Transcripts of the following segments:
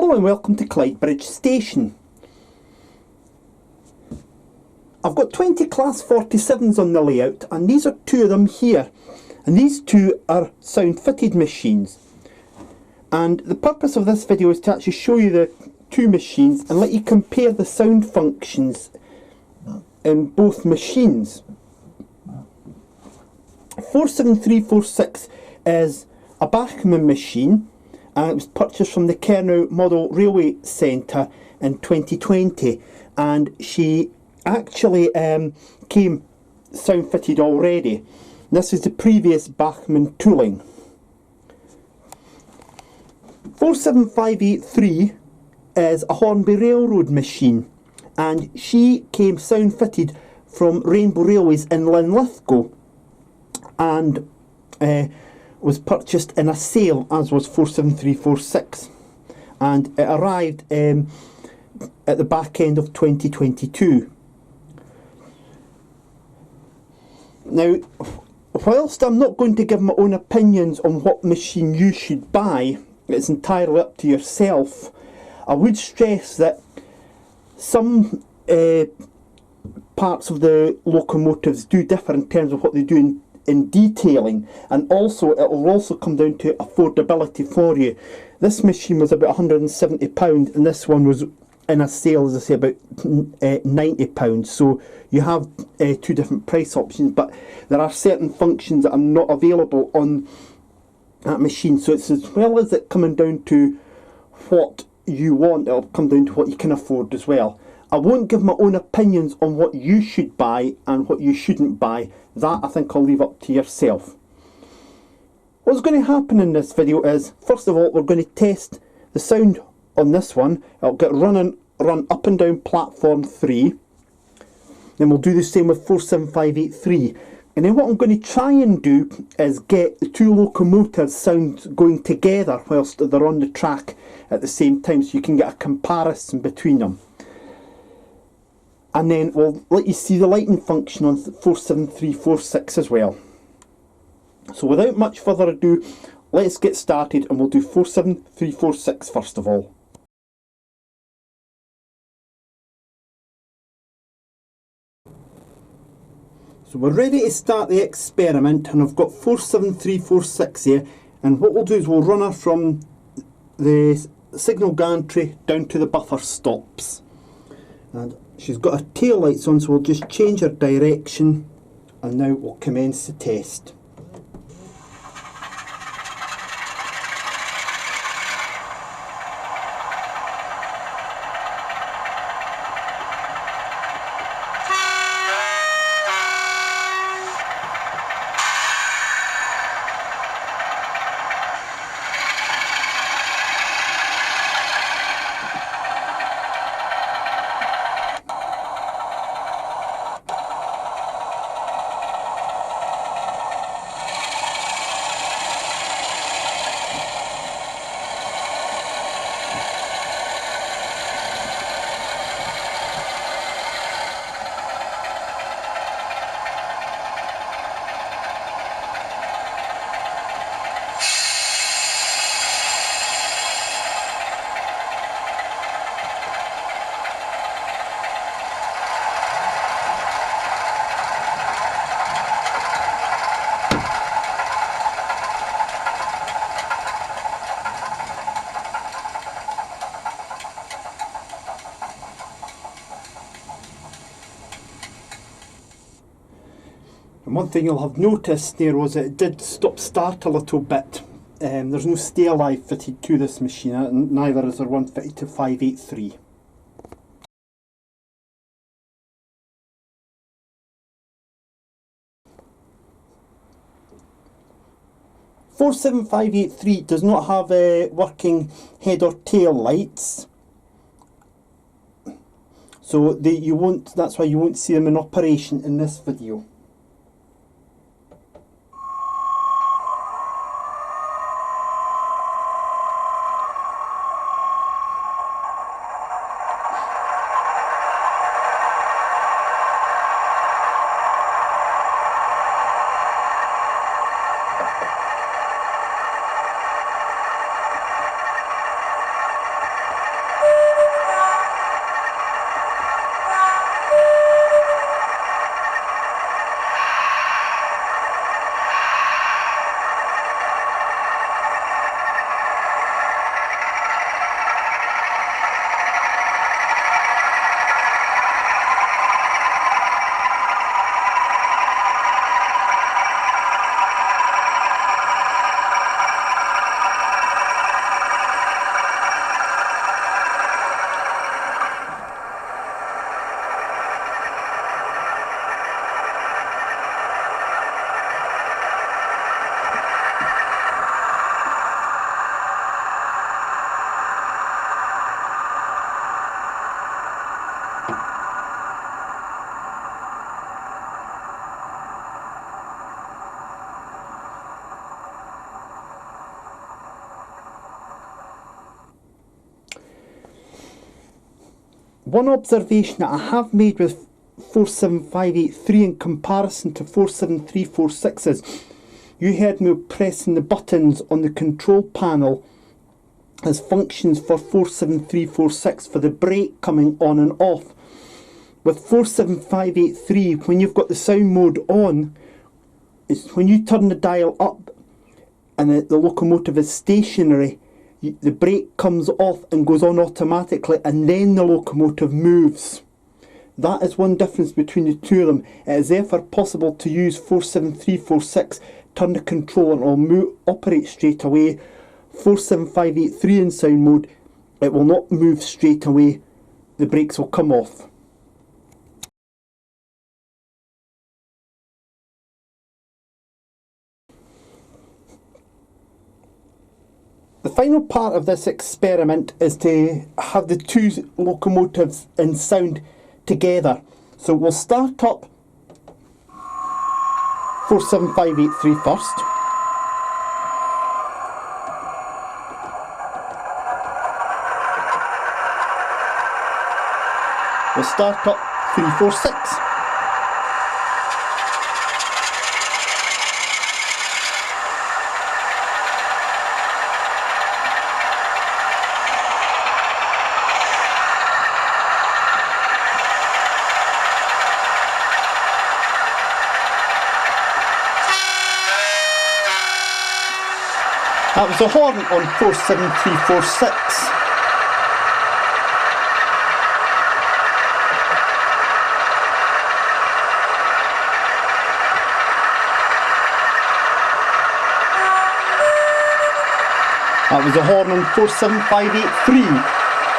Hello and welcome to Clydebridge Station. I've got 20 Class 47s on the layout, and these are two of them here. And these two are sound fitted machines. And the purpose of this video is to actually show you the two machines and let you compare the sound functions in both machines. 47346 is a Bachmann machine, and it was purchased from the Kernow Model Railway Centre in 2020, and she actually came sound fitted already. This is the previous Bachmann tooling. 47583 is a Hornby Railroad machine, and she came sound fitted from Rainbow Railways in Linlithgow, and was purchased in a sale, as was 47346, and it arrived at the back end of 2022. Now, whilst I'm not going to give my own opinions on what machine you should buy, it's entirely up to yourself, I would stress that some parts of the locomotives do differ in terms of what they do in detailing, and also it will also come down to affordability for you. This machine was about £170, and this one was in a sale, as I say, about £90. So you have two different price options, but there are certain functions that are not available on that machine. So it's as well as it coming down to what you want, it'll come down to what you can afford as well. I won't give my own opinions on what you should buy and what you shouldn't buy. That I think I'll leave up to yourself. What's going to happen in this video is, first of all, we're going to test the sound on this one. It'll get run up and down platform 3. Then we'll do the same with 47583. And then what I'm going to try and do is get the two locomotives sounds going together whilst they're on the track at the same time, so you can get a comparison between them. And then we'll let you see the lighting function on 47346 as well. So without much further ado, let's get started, and we'll do 47346 first of all. So we're ready to start the experiment, and I've got 47346 here, and what we'll do is we'll run her from the signal gantry down to the buffer stops. And she's got her tail lights on, so we'll just change her direction, and now we'll commence the test. And one thing you'll have noticed there was that it did stop start a little bit. There's no stay alive fitted to this machine, and neither is there one fitted to 583. $47583 does not have working head or tail lights, so that's why you won't see them in operation in this video. one observation that I have made with 47583 in comparison to 47346 is, you heard me pressing the buttons on the control panel as functions for 47346 for the brake coming on and off. With 47583, when you've got the sound mode on, it's when you turn the dial up and the locomotive is stationary, the brake comes off and goes on automatically, and then the locomotive moves. That is one difference between the two of them. It is therefore possible to use 47346, turn the control and it will operate straight away. 47583 in sound mode, it will not move straight away, the brakes will come off. The final part of this experiment is to have the two locomotives in sound together. So we'll start up 47583 first. We'll start up 346. That was a horn on 47346. That was a horn on 47583.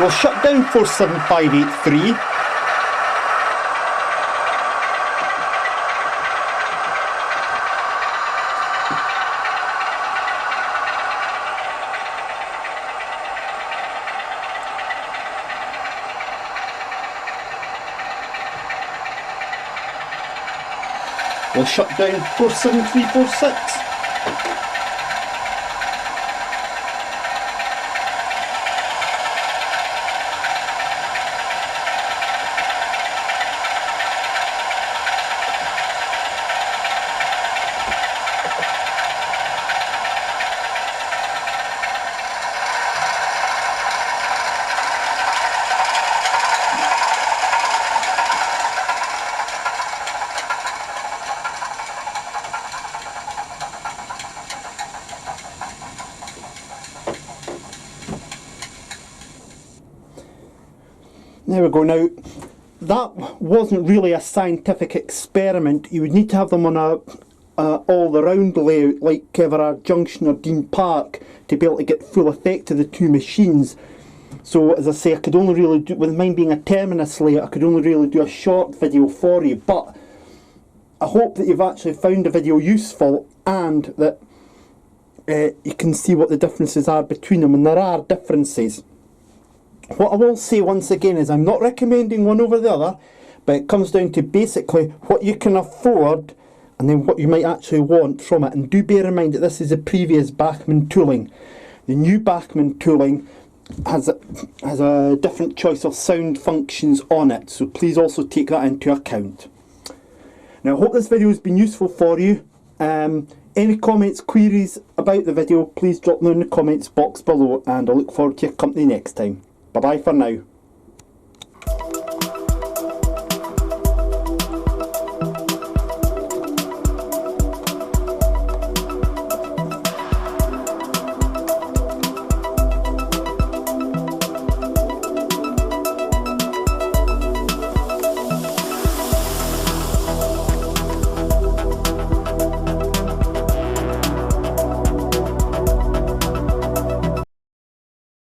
We'll shut down 47583. We'll shut down 47346. There we go. Now, that wasn't really a scientific experiment. You would need to have them on a all-around layout like Everard Junction or Dean Park to be able to get full effect of the two machines. So, as I say, I could only really do, with mine being a terminus layout, I could only really do a short video for you. But I hope that you've actually found the video useful and that you can see what the differences are between them, and there are differences. What I will say once again is I'm not recommending one over the other, but it comes down to basically what you can afford and then what you might actually want from it. And do bear in mind that this is the previous Bachmann tooling. The new Bachmann tooling has a different choice of sound functions on it, so please also take that into account. Now, I hope this video has been useful for you. Any comments, queries about the video, please drop them in the comments box below, and I look forward to your company next time. Bye bye for now.